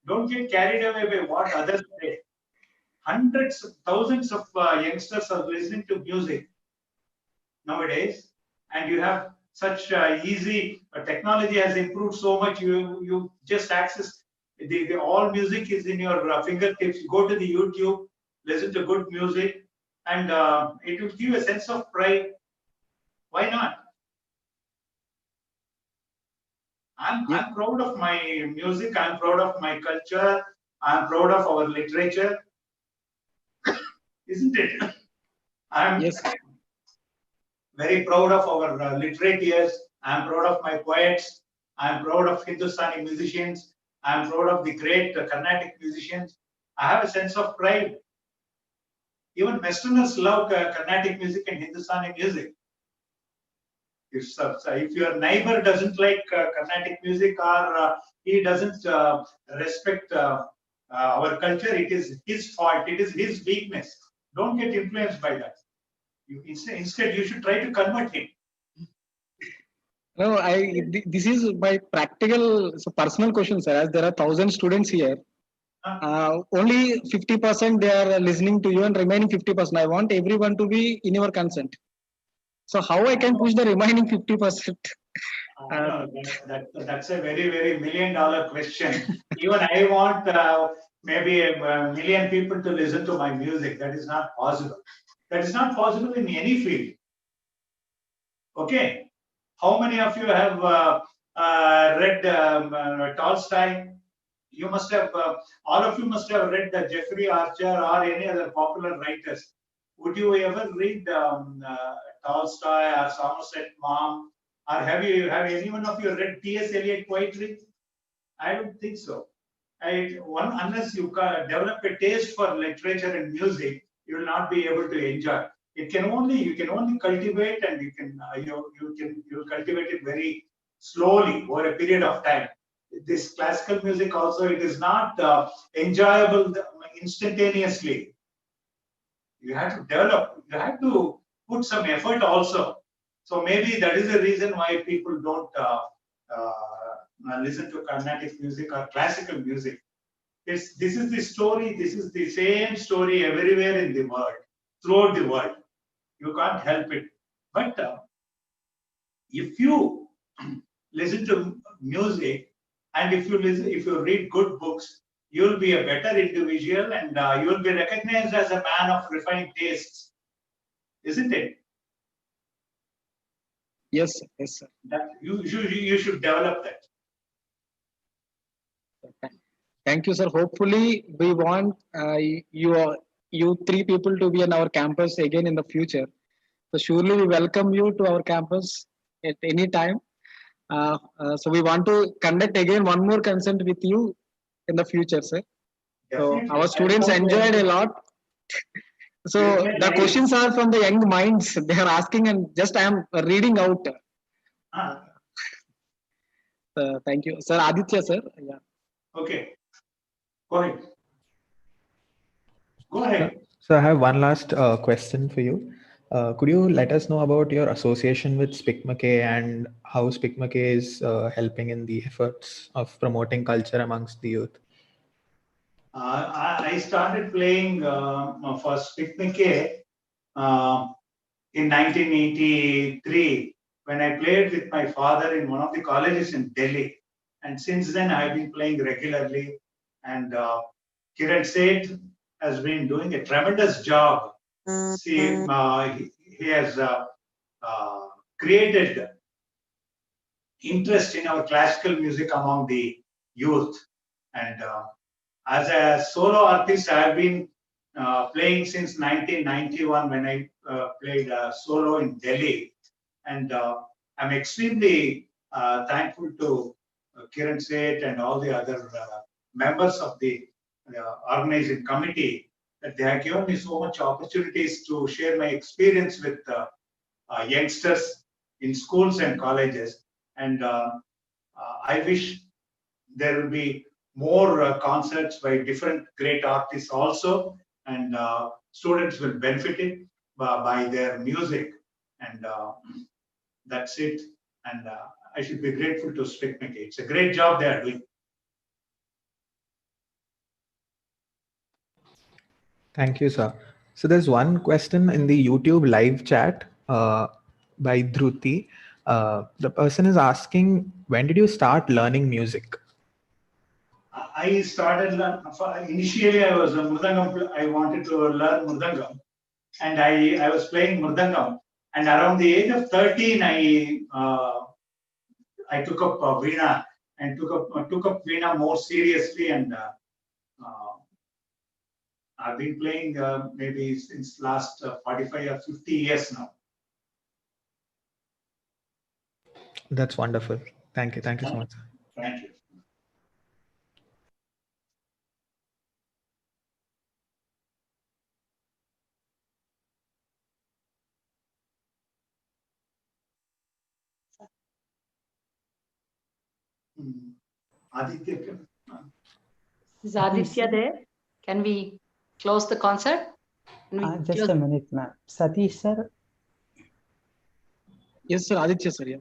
Speaker 2: Don't get carried away by what others say. Hundreds, thousands of youngsters are listening to music nowadays, and you have such easy technology has improved so much. You just access the all music is in your fingertips. You go to the YouTube, listen to good music, and it will give a sense of pride. Why not? I'm proud of my music. I'm proud of my culture. I'm proud of our literature, isn't it? I'm very proud of our literateurs. I'm proud of my poets. I'm proud of Hindustani musicians. I'm proud of the great Carnatic musicians. I have a sense of pride. Even Westerners love Carnatic music and Hindustani music. If your neighbor doesn't like Carnatic music or he doesn't respect our culture, it is his fault. It is his weakness. Don't get influenced by that. Instead, you should try to convert him.
Speaker 7: No, this is my practical, personal question, sir. As there are 1,000 students here, only 50% they are listening to you, and remaining 50%. I want everyone to be in your consent. So how I can push the remaining 50%?
Speaker 2: That's a very, very $1 million question. Even I want maybe a million people to listen to my music. That is not possible. That is not possible in any field. Okay. How many of you have read Tolstoy? You must have, all of you must have read Jeffrey Archer or any other popular writers. Would you ever read Tolstoy or Somerset Maugham? Or have any one of you read T.S. Eliot poetry? I don't think so. Unless you develop a taste for literature and music, you will not be able to enjoy. You can only cultivate, and you'll cultivate it very slowly over a period of time. This classical music also, it is not enjoyable instantaneously. You have to develop. You have to put some effort also. So maybe that is the reason why people don't listen to Carnatic music or classical music. This is the story. This is the same story everywhere in the world, throughout the world. You can't help it. But if you listen to music and if you read good books, you'll be a better individual, and you'll be recognized as a man of refined tastes, isn't it?
Speaker 7: Yes, sir. Yes, sir.
Speaker 2: That you should develop that.
Speaker 7: Thank you, sir. Hopefully, we want you three people to be in our campus again in the future. So surely we welcome you to our campus at any time. So we want to conduct again one more concert with you in the future, sir. So
Speaker 2: Definitely.
Speaker 7: our students enjoyed a lot. So the questions are from the young minds. They are asking, and just I am reading out. Thank you, sir. Aditya, sir. Yeah.
Speaker 2: Okay. Go ahead. Go ahead.
Speaker 9: So I have one last question for you. Could you let us know about your association with SPIC MACAY and how SPIC MACAY is helping in the efforts of promoting culture amongst the youth?
Speaker 2: I started playing for SPIC MACAY in 1983 when I played with my father in one of the colleges in Delhi. And since then, I've been playing regularly. And Kiran Seth has been doing a tremendous job. See, he has created interest in our classical music among the youth. And as a solo artist, I have been playing since 1991 when I played solo in Delhi. And I'm extremely thankful to Kiran Seth and all the other members of the organizing committee that they have given me so much opportunities to share my experience with youngsters in schools and colleges. And I wish there will be more concerts by different great artists also, and students will benefit it by their music. And that's it. And I should be grateful to SPIC MACAY. It's a great job they are doing.
Speaker 9: Thank you, sir. So there's one question in the YouTube live chat by Dhruti. The person is asking, when did you start learning music?
Speaker 2: I started initially. I was a mridangam. I wanted to learn mridangam, and I was playing mridangam. And around the age of 13, I took up Veena and took up Veena more seriously, and I've been playing maybe since last 45 or 50 years now.
Speaker 9: That's wonderful. Thank you. Thank you so much.
Speaker 2: Thank you. Aditya.
Speaker 4: Is Aditya there? Can we close the concert?
Speaker 3: Just a minute, ma'am. Satish sir.
Speaker 7: Yes, sir. Aditya, sir. Yeah.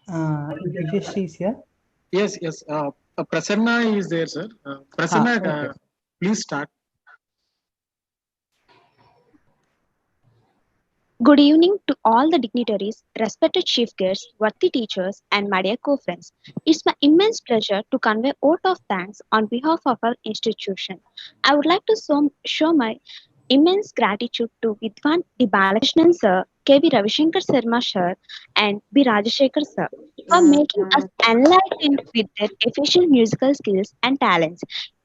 Speaker 3: Divyashri is here.
Speaker 7: Yes, yes. Prasanna is there, sir. Prasanna,
Speaker 3: Okay.
Speaker 7: Please start.
Speaker 1: Good evening to all the dignitaries, respected chief guests, worthy teachers, and my dear co-friends. It's my immense pleasure to convey a vote of thanks on behalf of our institution. I would like to show my immense gratitude to Vidwan D. Balakrishnan sir, K.V. Ravishankar Sharma sir, and B. Rajashekar sir for making us enlightened with their efficient musical skills and talents.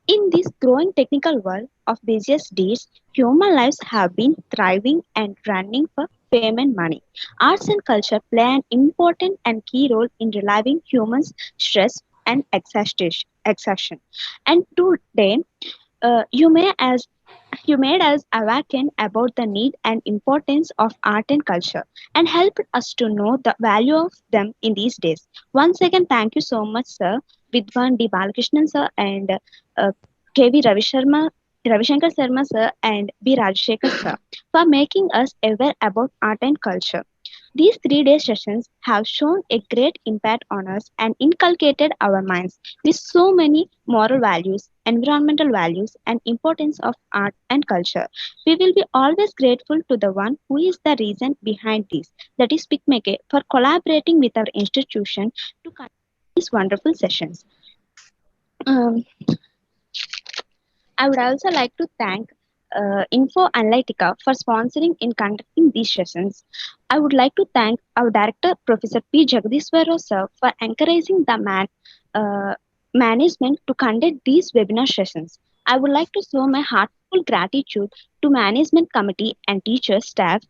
Speaker 1: In this growing technical world of busiest deeds, human lives have been thriving and running for fame and money. Arts and culture play an important and key role in relieving humans' stress and exhaustion. And today, you made us awaken about the need and importance of art and culture and helped us to know the value of them in these days. Once again, thank you so much, sir, Vidwan D. Balakrishnan, sir, and K.V. Ravishankar Sharma, sir, and B. Rajashekar, sir, for making us aware about art and culture. These 3-day sessions have shown a great impact on us and inculcated our minds with so many moral values, environmental values, and importance of art and culture. We will be always grateful to the one who is the reason behind this, that is SPIC MACAY, for collaborating with our institution to conduct these wonderful sessions. Um, I would also like to thank InfoAnalytica for sponsoring in conducting these sessions. I would like to thank our director, Professor P. Jagadishwara sir, for encouraging the management to conduct these webinar sessions. I would like to show my heartfelt gratitude to management committee and teacher staff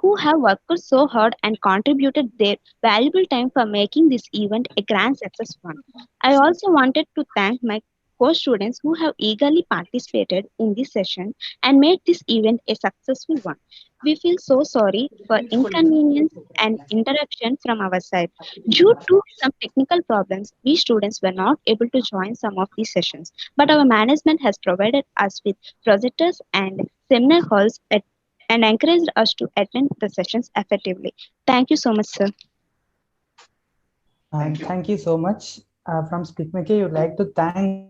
Speaker 1: who have worked so hard and contributed their valuable time for making this event a grand success one. I also wanted to thank my co-students who have eagerly participated in this session and made this event a successful one. We feel so sorry for inconvenience and interruption from our side. Due to some technical problems, we students were not able to join some of these sessions, but our management has provided us with projectors and seminar halls and encouraged us to attend the sessions effectively. Thank you so much, sir.
Speaker 3: Thank you so much. From SPIC MACAY, would like to thank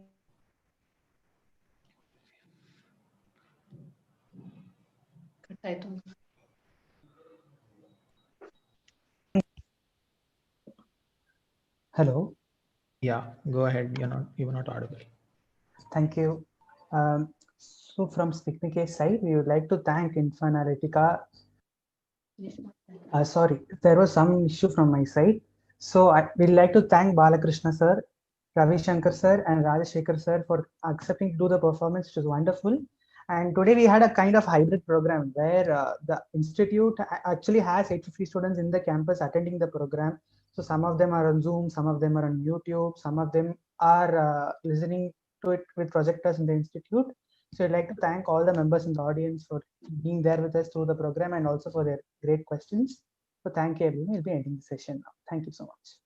Speaker 3: Hello.
Speaker 9: Yeah, go ahead. You were not audible.
Speaker 3: Thank you. So from SPIC MACAY side, we would like to thank InfoAnalytica. Sorry, there was some issue from my side. So I would like to thank Balakrishna sir, Ravi Shankar sir, and Rajashekar sir for accepting to do the performance, which was wonderful. And today we had a kind of hybrid program where the institute actually has 850 students in the campus attending the program. So some of them are on Zoom, some of them are on YouTube, some of them are listening to it with projectors in the institute. So I'd like to thank all the members in the audience for being there with us through the program and also for their great questions. So thank you everyone. We'll be ending the session now. Thank you so much.